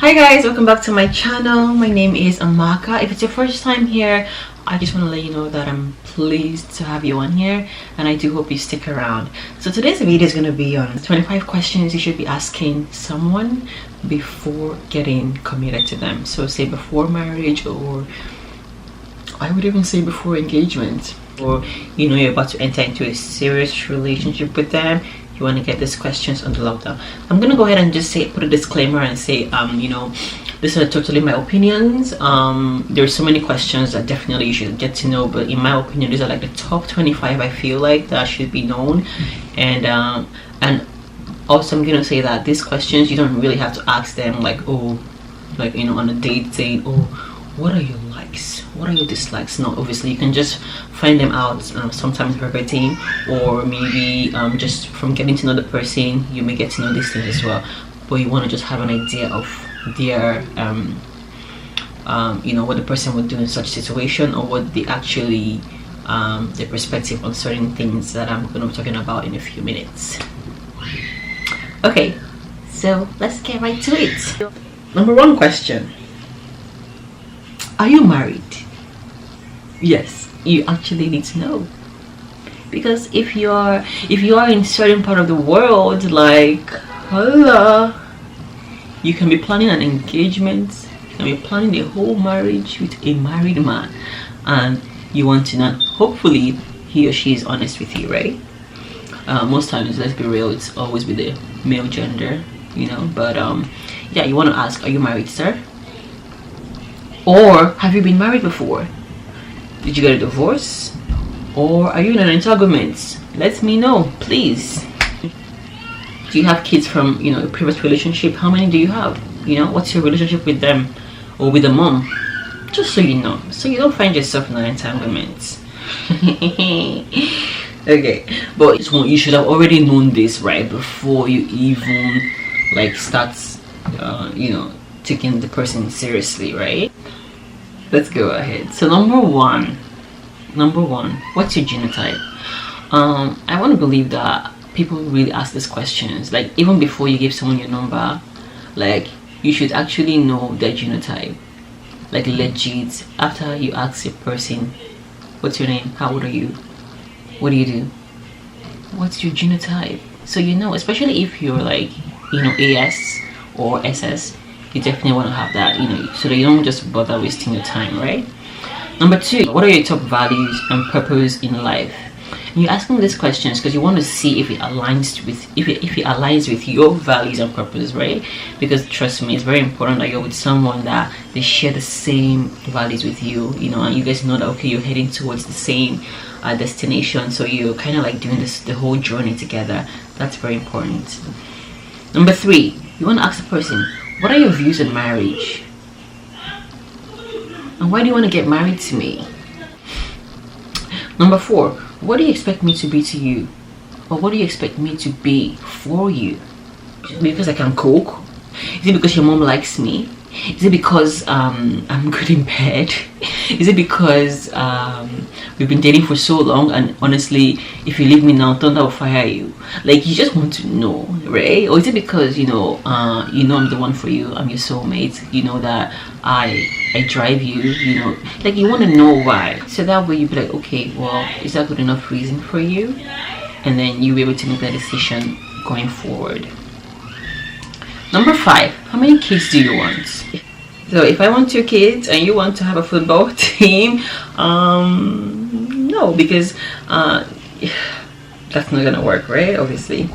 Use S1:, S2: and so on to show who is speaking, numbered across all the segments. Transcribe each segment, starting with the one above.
S1: Hi guys, welcome back to my channel. My name is Amaka. If it's your first time here, I just want to let you know that I'm pleased to have you on here, and I do hope you stick around. So today's video is going to be on 25 questions you should be asking someone before getting committed to them. So say before marriage, or I would even say before engagement, or you're about to enter into a serious relationship with them. You want to get these questions under lockdown. I'm gonna go ahead and just put a disclaimer and say these are totally my opinions. There's so many questions that definitely you should get to know, but in my opinion these are like the top 25 I feel like that should be known. And also I'm gonna say that these questions you don't really have to ask them like on a date saying, oh, what are your likes, what are your dislikes. No, obviously you can just find them out sometimes verbatim, or maybe just from getting to know the person you may get to know these things as well. But you want to just have an idea of their what the person would do in such situation, or what they actually their perspective on certain things that I'm going to be talking about in a few minutes. Okay, so let's get right to it. Number one question: are you married? Yes, you actually need to know, because if you are in certain part of the world, like hola, you can be planning an engagement, you can be planning a whole marriage with a married man, and you want to know, hopefully he or she is honest with you, right? Most times, let's be real, it's always with the male gender, but yeah, you want to ask, are you married, sir? Or have you been married before? Did you get a divorce? Or are you in an entanglement? Let me know, please. Do you have kids from a previous relationship? How many do you have? What's your relationship with them or with the mom? Just so you know, so you don't find yourself in an entanglement. Okay, but you should have already known this right before you even start taking the person seriously, right? Let's go ahead. So number one, what's your genotype? I want to believe that people really ask these questions, like even before you give someone your number, like you should actually know their genotype, like legit. After you ask a person, what's your name, how old are you, what do you do, what's your genotype, so especially if you're AS or SS, you definitely want to have that, so that you don't just bother wasting your time, right? Number two, what are your top values and purpose in life? And you're asking these questions because you want to see if it aligns with your values and purpose, right? Because trust me, it's very important that you're with someone that they share the same values with you, and you guys know that, okay, you're heading towards the same destination, so you're kind of doing the whole journey together. That's very important. Number three, you want to ask the person, what are your views on marriage? And why do you want to get married to me? Number four, what do you expect me to be to you? Or what do you expect me to be for you? Is it because I can cook? Is it because your mom likes me? Is it because I'm good in bed? Is it because we've been dating for so long, and honestly, if you leave me now, thunder will fire you? You just want to know, right? Or is it because I'm the one for you, I'm your soulmate, that I drive you, you want to know why, so that way you be like, okay, well, is that good enough reason for you? And then you'll be able to make that decision going forward. Number five, how many kids do you want? So if I want 2 kids and you want to have a football team, no, because that's not gonna work, right? Obviously.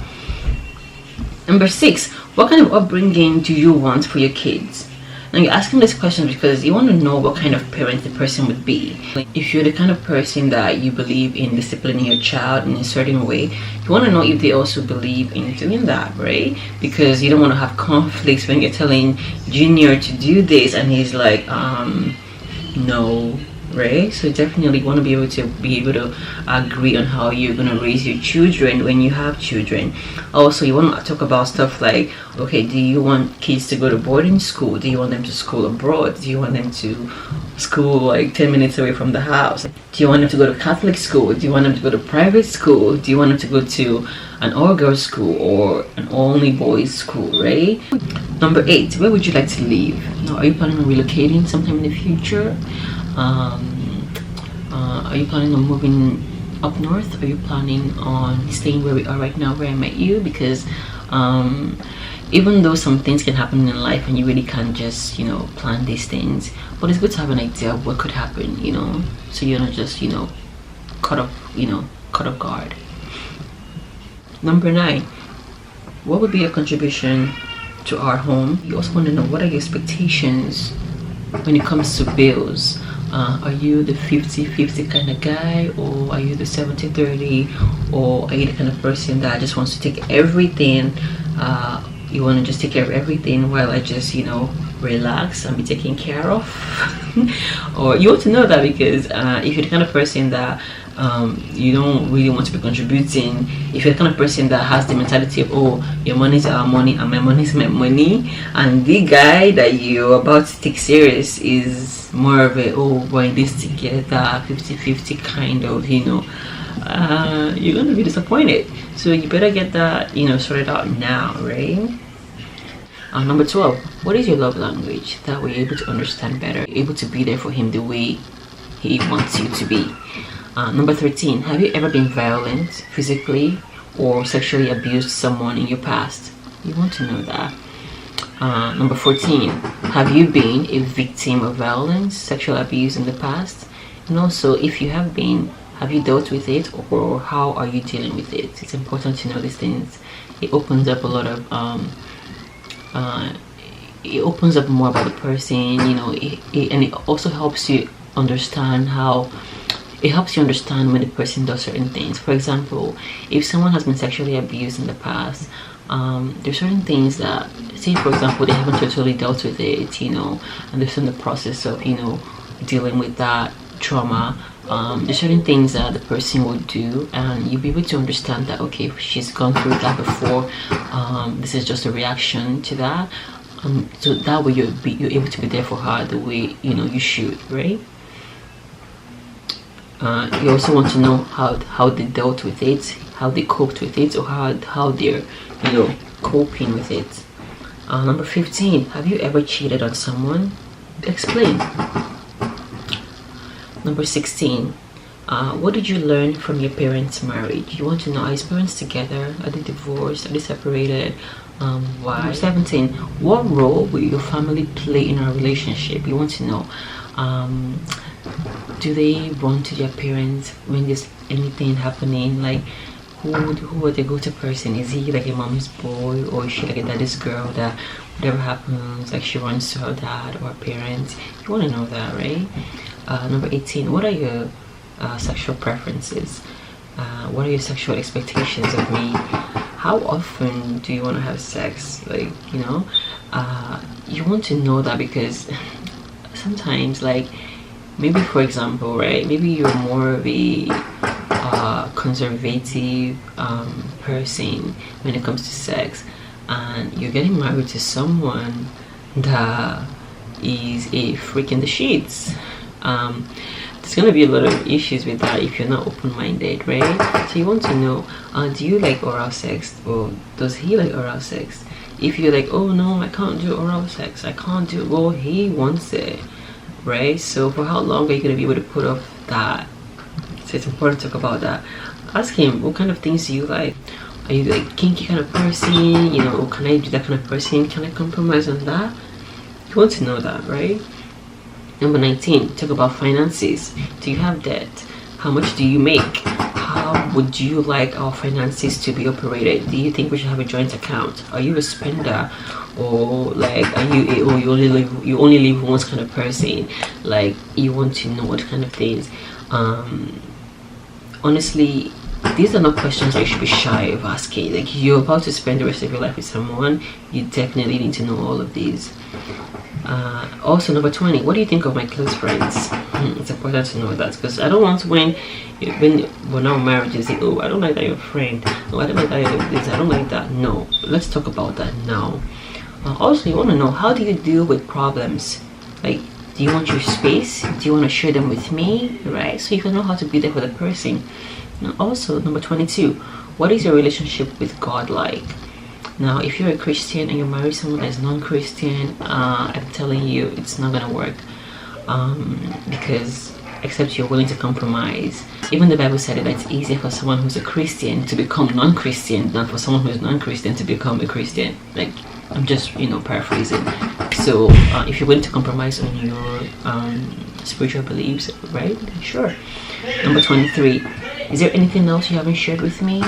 S1: Number six, what kind of upbringing do you want for your kids? Now you're asking this question because you want to know what kind of parent the person would be. If you're the kind of person that you believe in disciplining your child in a certain way, you want to know if they also believe in doing that, right? Because you don't want to have conflicts when you're telling Junior to do this and he's like, no, right? So definitely you want to be able to agree on how you're going to raise your children when you have children. Also, you want to talk about stuff like, okay, do you want kids to go to boarding school? Do you want them to school abroad? Do you want them to school 10 minutes away from the house? Do you want them to go to Catholic school? Do you want them to go to private school? Do you want them to go to an all-girls school or an only boys school, right? Number 8, where would you like to live? Now, are you planning on relocating sometime in the future? Are you planning on moving up north? Are you planning on staying where we are right now, where I met you? Because even though some things can happen in life and you really can't just, you know, plan these things, but it's good to have an idea of what could happen, you know, so you're not just, you know, caught off guard. Number 9, what would be your contribution to our home? You also want to know, what are your expectations when it comes to bills? Are you the 50-50 kind of guy, or are you the 70-30, or are you the kind of person that just wants to take everything, you want to just take care of everything while I just, you know, relax and be taken care of? Or you want to know that because if you're the kind of person that you don't really want to be contributing, if you're the kind of person that has the mentality of, oh, your money is our money and my money is my money, and the guy that you're about to take serious is more of a, oh, we're in this together, 50-50 kind of, you know, you're gonna be disappointed. So you better get that, you know, sorted out now, right? Number 12, what is your love language? That way you're able to understand better, you're able to be there for him the way he wants you to be. Number 13, have you ever been violent, physically or sexually abused someone in your past? You want to know that. Number 14, have you been a victim of violence, sexual abuse in the past? And also, if you have been, have you dealt with it, or how are you dealing with it? It's important to know these things. It opens up a lot of it opens up more about the person, you know, and it also helps you understand how, it helps you understand when the person does certain things. For example, if someone has been sexually abused in the past, there's certain things that, say for example, they haven't totally dealt with it, you know, and they're still in the process of, you know, dealing with that trauma. There's certain things that the person will do, and you'll be able to understand that, okay, she's gone through that before, this is just a reaction to that, so that way you're able to be there for her the way, you know, you should, right? You also want to know how they dealt with it, how they coped with it, or how they're, you know, coping with it. Number 15, have you ever cheated on someone? Explain. Number 16, what did you learn from your parents' marriage? You want to know, are your parents together? Are they divorced? Are they separated? Why? Number 17, what role will your family play in our relationship? You want to know, do they run to their parents when there's anything happening? Like, who are the go-to person? Is he like a mom's boy, or is she like a daddy's girl that whatever happens, like she runs to her dad or her parents? You want to know that, right? Number 18, what are your sexual preferences? What are your sexual expectations of me? How often do you want to have sex? Like, you know, you want to know that because sometimes, like, maybe for example, right, maybe you're more of a conservative person when it comes to sex, and you're getting married to someone that is a freak in the sheets. There's gonna be a lot of issues with that if you're not open-minded, right? So you want to know, do you like oral sex, or does he like oral sex? If you're like, oh no, I can't do oral sex, I can't do it, well, he wants it, right? So for how long are you going to be able to put off that? So it's important to talk about that. Ask him, what kind of things do you like? Are you like kinky kind of person? You know, can I be that kind of person? Can I compromise on that? You want to know that, right? Number 19, talk about finances. Do you have debt? How much do you make? How would you like our finances to be operated? Do you think we should have a joint account? Are you a spender, or like are you you only live once kind of person? Like, you want to know what kind of things. Honestly, these are not questions that you should be shy of asking. Like, you're about to spend the rest of your life with someone, you definitely need to know all of these. Also, number 20, what do you think of my close friends? It's important to know that, because I don't want when we're now married, you say, oh, I don't like that you're a friend, oh, I don't like that you're this, I don't like that. No, let's talk about that now. Also, you want to know, how do you deal with problems? Like, do you want your space? Do you want to share them with me? Right? So you can know how to be there for the person. And also, number 22, what is your relationship with God like? Now, if you're a Christian and you marry someone that's non-Christian, I'm telling you, it's not gonna work, because except you're willing to compromise. Even the Bible said that it's easier for someone who's a Christian to become non-Christian than for someone who's non-Christian to become a Christian. Like, I'm just, you know, paraphrasing. So if you're willing to compromise on your spiritual beliefs, right? Sure. Number 23, is there anything else you haven't shared with me?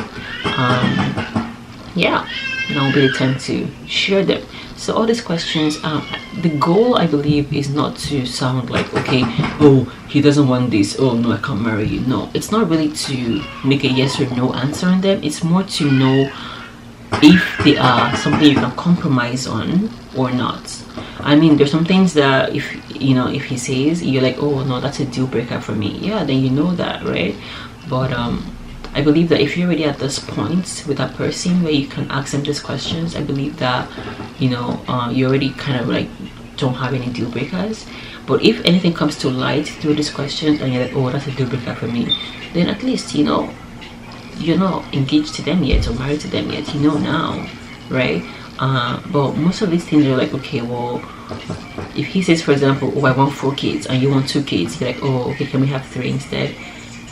S1: Yeah, now will be the time to share them. So all these questions, the goal, I believe, is not to sound like, okay, oh, he doesn't want this, oh no, I can't marry you. No, it's not really to make a yes or no answer on them. It's more to know if they are something you can compromise on or not. I mean, there's some things that if you know, if he says, you're like, oh no, that's a deal breaker for me, yeah, then you know that, right? But I believe that if you're already at this point with that person where you can ask them these questions, I believe that, you know, you already kind of like don't have any deal breakers. But if anything comes to light through these questions and you're like, oh, that's a deal breaker for me, then at least, you know, you're not engaged to them yet or married to them yet, you know now, right? But most of these things are like, okay, well, if he says, for example, oh, I want 4 kids and you want 2 kids, you're like, oh, okay, can we have 3 instead?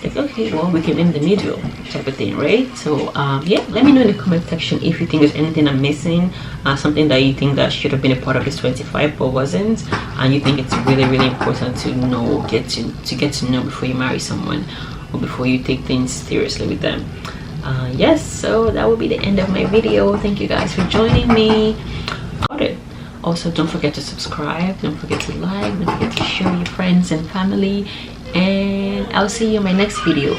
S1: Like, okay, well, we can in the middle type of thing, right? So yeah, let me know in the comment section if you think there's anything I'm missing, something that you think that should have been a part of this 25 but wasn't, and you think it's really, really important to know, get to know before you marry someone or before you take things seriously with them. Yes, so that will be the end of my video. Thank you guys for joining me. Also, don't forget to subscribe, don't forget to like, don't forget to share with your friends and family, and I'll see you in my next video.